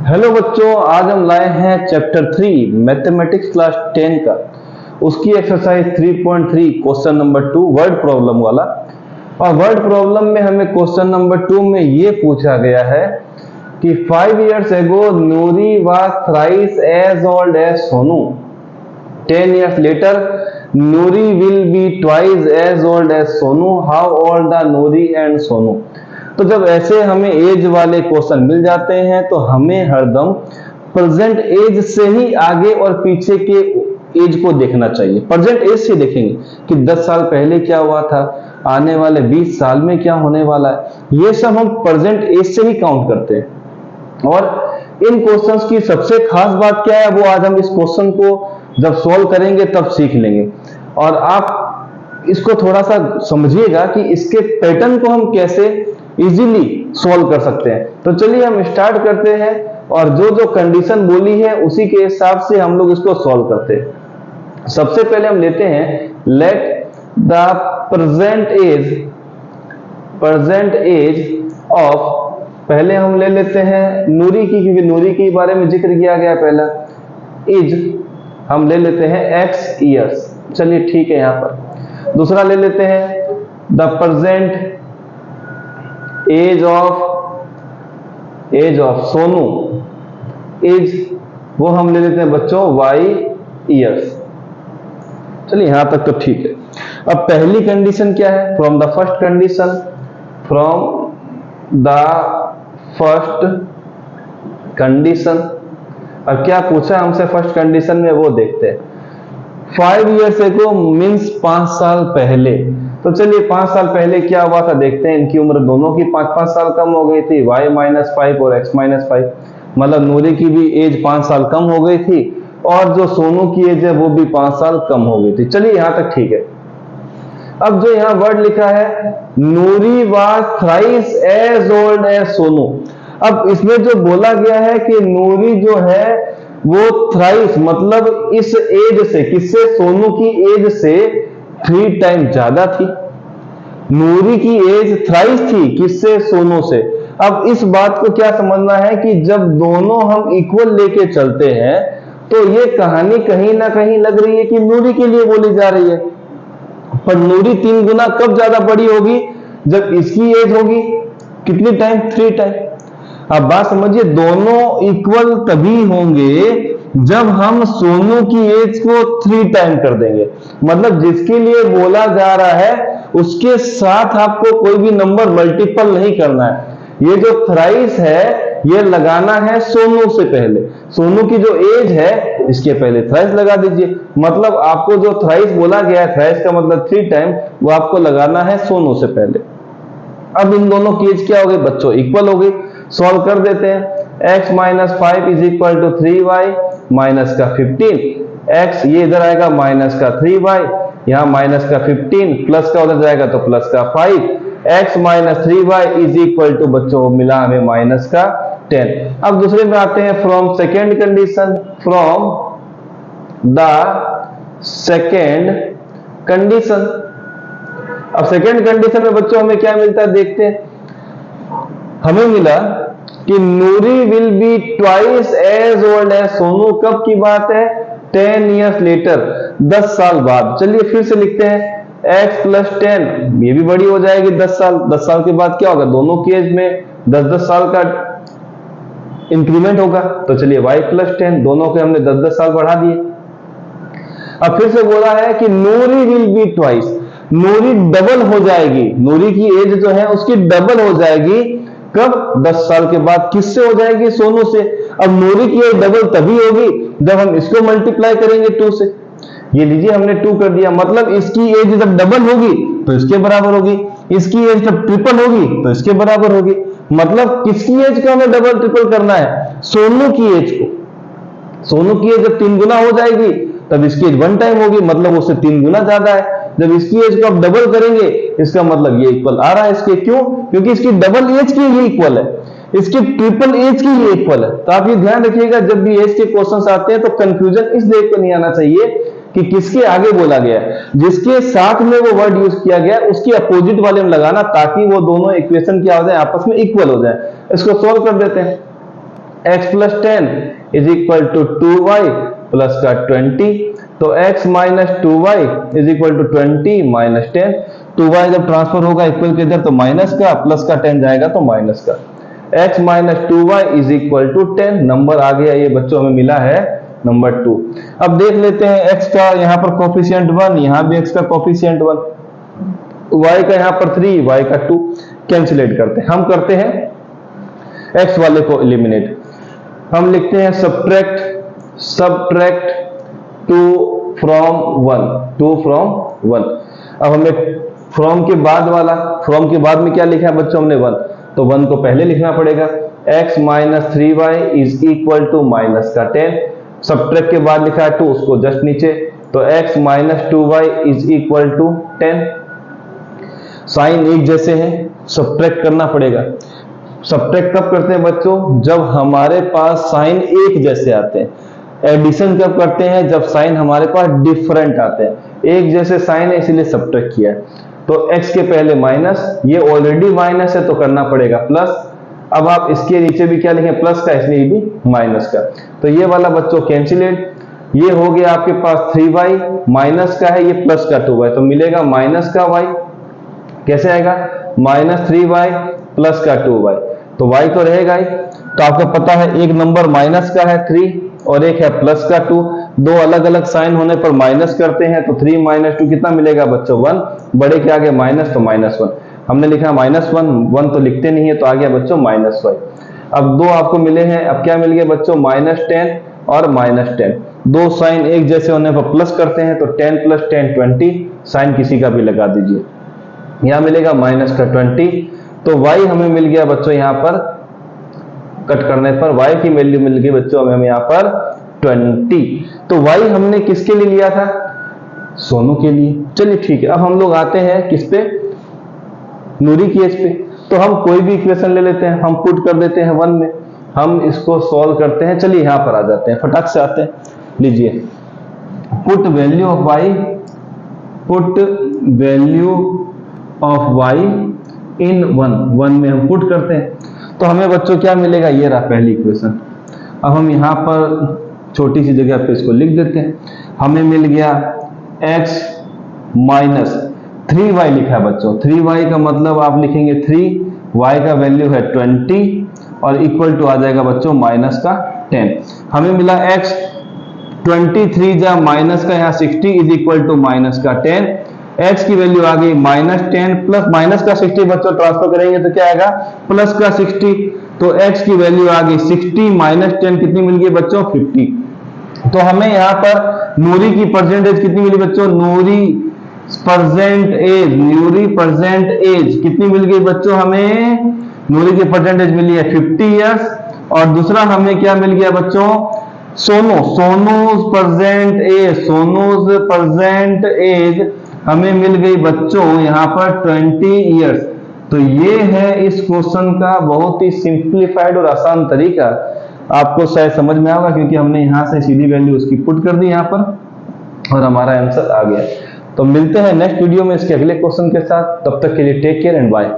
Hello बच्चों, आज हम लाए हैं चैप्टर 3 मैथमेटिक्स क्लास 10 का उसकी exercise 3.3 question number 2 word problem वाला। और वर्ड प्रॉब्लम में हमें क्वेश्चन नंबर 2 में ये पूछा गया है कि 5 years ago Nuri was thrice as old as Sonu. 10 years later Nuri will be twice as old as Sonu. How old are Nuri and Sonu? तो जब ऐसे हमें एज वाले क्वेश्चन मिल जाते हैं तो हमें हरदम प्रेजेंट एज से ही आगे और पीछे के एज को देखना चाहिए। प्रेजेंट एज से देखेंगे कि 10 साल पहले क्या हुआ था, आने वाले 20 साल में क्या होने वाला है, ये सब हम प्रेजेंट एज से ही काउंट करते हैं। और इन क्वेश्चंस की सबसे खास बात क्या है, वो आज हम इस क्वेश्चन को जब सॉल्व करेंगे तब सीख लेंगे। और आप इसको थोड़ा सा समझिएगा कि इसके पैटर्न को हम कैसे इजीली सॉल्व कर सकते हैं। तो चलिए हम स्टार्ट करते हैं और जो जो कंडीशन बोली है उसी के हिसाब से हम लोग इसको सॉल्व करते हैं। सबसे पहले हम लेते हैं let the present age of, पहले हम ले लेते हैं नूरी की, क्योंकि नूरी के बारे में जिक्र किया गया पहला। एज हम ले लेते हैं x ईयर्स, चलिए ठीक है। यहां पर दूसरा ले लेते हैं the present age of Sonu, एज वो हम ले लेते हैं बच्चों y ईयर्स। चलिए यहां तक तो ठीक है। अब पहली कंडीशन क्या है, फ्रॉम द फर्स्ट कंडीशन। अब क्या पूछा हमसे फर्स्ट कंडीशन में वो देखते हैं। 5 years ago मीन्स 5 साल पहले। तो चलिए 5 साल पहले क्या हुआ था देखते हैं। इनकी उम्र दोनों की 5-5 साल कम हो गई थी, y-5 और x-5, मतलब नूरी की भी एज 5 साल कम हो गई थी और जो सोनू की एज है वो भी 5 साल कम हो गई थी। चलिए यहां तक ठीक है। अब जो यहां वर्ड लिखा है Noori was thrice as old as Sonu, अब इसमें जो बोला गया है कि नूरी जो है वो थ्राइस मतलब इस एज से, किससे, सोनू की एज से 3 टाइम ज्यादा थी। नूरी की एज थ्राइस थी, किससे, सोनू से। अब इस बात को क्या समझना है कि जब दोनों हम इक्वल लेके चलते हैं तो ये कहानी कहीं ना कहीं लग रही है कि नूरी के लिए बोली जा रही है। पर नूरी 3 गुना कब ज्यादा बड़ी होगी, जब इसकी एज होगी कितनी टाइम, 3 टाइम। अब बात समझिए, दोनों इक्वल तभी होंगे जब हम सोनू की एज को 3 टाइम कर देंगे। मतलब जिसके लिए बोला जा रहा है उसके साथ आपको कोई भी नंबर मल्टीपल नहीं करना है। ये जो थ्राइस है ये लगाना है सोनू से पहले, सोनू की जो एज है इसके पहले थ्राइस लगा दीजिए। मतलब आपको जो थ्राइस बोला गया है, थ्राइस का मतलब 3 टाइम, वो आपको लगाना है सोनू से पहले। अब इन दोनों की एज क्या हो गई बच्चों, इक्वल हो गई। सॉल्व कर देते हैं। x-5 is equal to 3y minus का 15, x ये इधर आएगा माइनस का 3y, यहां माइनस का 15 प्लस का उधर जाएगा तो प्लस का 5, x minus 3y is equal to बच्चों मिला हमें माइनस का 10। अब दूसरे में आते हैं from second condition, from the second condition. अब सेकेंड कंडीशन में बच्चों हमें क्या मिलता है देखते हैं। हमें मिला कि Noori will be twice as old as Sonu, कब की बात है, 10 years लेटर, 10 साल बाद। चलिए फिर से लिखते हैं x प्लस 10, ये भी बड़ी हो जाएगी 10 साल। 10 साल के बाद क्या होगा, दोनों की एज में 10-10 साल का इंक्रीमेंट होगा। तो चलिए y प्लस 10, दोनों के हमने 10-10 साल बढ़ा दिए। अब फिर से बोला है कि Noori will be twice, Noori double हो जाएगी, नूरी की एज जो है उसकी डबल हो जाएगी, कब, 10 साल के बाद। किससे हो जाएगी, सोनू से। अब नूरी की एज डबल तभी होगी जब हम इसको मल्टीप्लाई करेंगे 2 से। ये लीजिए हमने 2 कर दिया, मतलब इसकी एज जब डबल होगी तो इसके बराबर होगी, इसकी एज जब ट्रिपल होगी तो इसके बराबर होगी। मतलब किसकी एज को हमें डबल ट्रिपल करना है, सोनू की एज को। सोनू की एज जब 3 गुना हो जाएगी तब इसकी एज 1 टाइम होगी, मतलब उससे 3 गुना ज्यादा है। जब इसकी एज को आप डबल करेंगे इसका मतलब ये इक्वल आ रहा है इसके, क्यों, क्योंकि इसकी डबल एज की ये इक्वल है, इसकी ट्रिपल एज की ये इक्वल है। तो आप ये ध्यान रखिएगा जब भी एज के क्वेश्चंस आते हैं तो कंफ्यूजन इस देख को नहीं आना चाहिए कि किसके आगे बोला गया है, जिसके साथ में वो वर्ड यूज किया गया उसकी अपोजिट वाले में लगाना, ताकि वो दोनों इक्वेशन क्या हो जाए, आपस में इक्वल हो जाए। इसको सोल्व कर देते हैं। x plus 10 is equal to 2y plus का 20। तो x minus 2y is equal to 20 minus 10। 2y जब ट्रांसफर होगा इक्वल के इधर तो माइनस का, प्लस का 10 जाएगा तो माइनस का। x minus 2y is equal to 10। Number आ गया ये बच्चों, हमें मिला है नंबर 2। अब देख लेते हैं x का यहाँ पर कोफिशिएंट 1, यहाँ भी x का कोफिशिएंट 1, y का यहाँ पर 3, y का 2। कैंसिलेट करते हैं, हम करते हैं x वाले को एलिमिनेट। हम लिखते हैं सब्ट्रैक्ट 2 फ्रॉम 1, 2 फ्रॉम 1। अब हमें फ्रॉम के बाद वाला, फ्रॉम के बाद में क्या लिखा है बच्चों हमने 1, तो 1 को पहले लिखना पड़ेगा। x minus 3y is equal to minus का 10। सब्ट्रैक्ट के बाद लिखा है 2, उसको जस्ट नीचे, तो x minus 2y is equal to 10। Sign एक जैसे हैं, सब्ट्रैक्ट करना पड़ेगा। सब्ट्रैक्ट कब करते हैं बच्चों? जब हमारे पास साइन एक जैसे आते हैं। एडिशन कब करते हैं? जब साइन हमारे पास डिफरेंट आते हैं। एक जैसे साइन है इसीलिए सब्ट्रैक्ट किया है। तो x के पहले माइनस, ये ऑलरेडी माइनस है तो करना पड़ेगा प्लस। अब आप इसके नीचे भी क्या लिखें? प्लस का, इसलिए भी माइनस का। तो ये वाला बच्चों कैंसिलेट। ये हो गया आपके पास 3y, माइनस का है, ये प्लस का 2y, तो मिलेगा माइनस का y। कैसे आएगा? माइनस 3y प्लस का 2y, तो y तो रहेगा ही। तो आपको पता है एक नंबर माइनस का है 3 और एक है प्लस का 2। दो अलग अलग साइन होने पर माइनस करते हैं, तो 3 माइनस 2 कितना मिलेगा बच्चों? 1। बड़े के आगे माइनस, तो माइनस 1। हमने लिखा -1, 1 तो लिखते नहीं है, तो आ गया बच्चों -y। अब दो आपको मिले हैं, अब क्या मिल गया बच्चों? -10 और -10। दो साइन एक जैसे होने पर प्लस करते हैं, तो 10 प्लस 10 20। साइन किसी का भी लगा दीजिए। यहां मिलेगा माइनस का 20, तो y हमें मिल गया बच्चों यहाँ पर कट करने पर y की वैल्यू मिल गई बच्चों हमें यहाँ पर 20। तो y हमने किसके लिए लिया था? सोनू के लिए। चलिए ठीक है, अब हम लोग आते हैं किस पे? नूरी की एज पे। तो हम कोई भी इक्वेशन ले लेते हैं, हम पुट कर देते हैं 1 में, हम इसको सॉल्व करते हैं। चलिए यहां पर आ जाते हैं, फटाक से आते हैं। लीजिए, put value of y, put value of y इन 1 में हम पुट करते हैं। तो हमें बच्चों क्या मिलेगा? ये रहा पहली इक्वेशन। अब हम यहाँ पर छोटी सी जगह पे इसको लिख देते हैं। हमें मिल गया x माइनस 3y लिखा है बच्चों। 3y का मतलब आप लिखेंगे 3, y का वैल्यू है 20 और इक्वल टू आ जाएगा बच्चों माइनस का 10। हमें मिला x 23 जा माइनस का यहाँ 60 इज इक्वल टू माइनस का 10। x की वैल्यू आ गई -10 प्लस माइनस का 60 बच्चों ट्रांसफर करेंगे तो क्या आएगा? प्लस का 60। तो x की वैल्यू आ गई 60 माइनस 10 कितनी मिल गई बच्चों? 50। तो हमें यहाँ पर नूरी की परसेंटेज कितनी मिली बच्चों? नूरी परसेंट एज कितनी मिल गई बच्चों? हमें नूरी की परसेंटेज मिली है 50 इयर्स। और दूसरा हमें क्या मिल गया बच्चों? सोनूज परसेंट एज हमें मिल गई बच्चों यहाँ पर 20 इयर्स। तो ये है इस क्वेश्चन का बहुत ही सिंप्लीफाइड और आसान तरीका। आपको शायद समझ में आएगा क्योंकि हमने यहाँ से सीधी वैल्यू उसकी पुट कर दी यहाँ पर और हमारा आंसर आ गया। तो मिलते हैं नेक्स्ट वीडियो में इसके अगले क्वेश्चन के साथ। तब तक के लिए टेक केयर एंड बाय।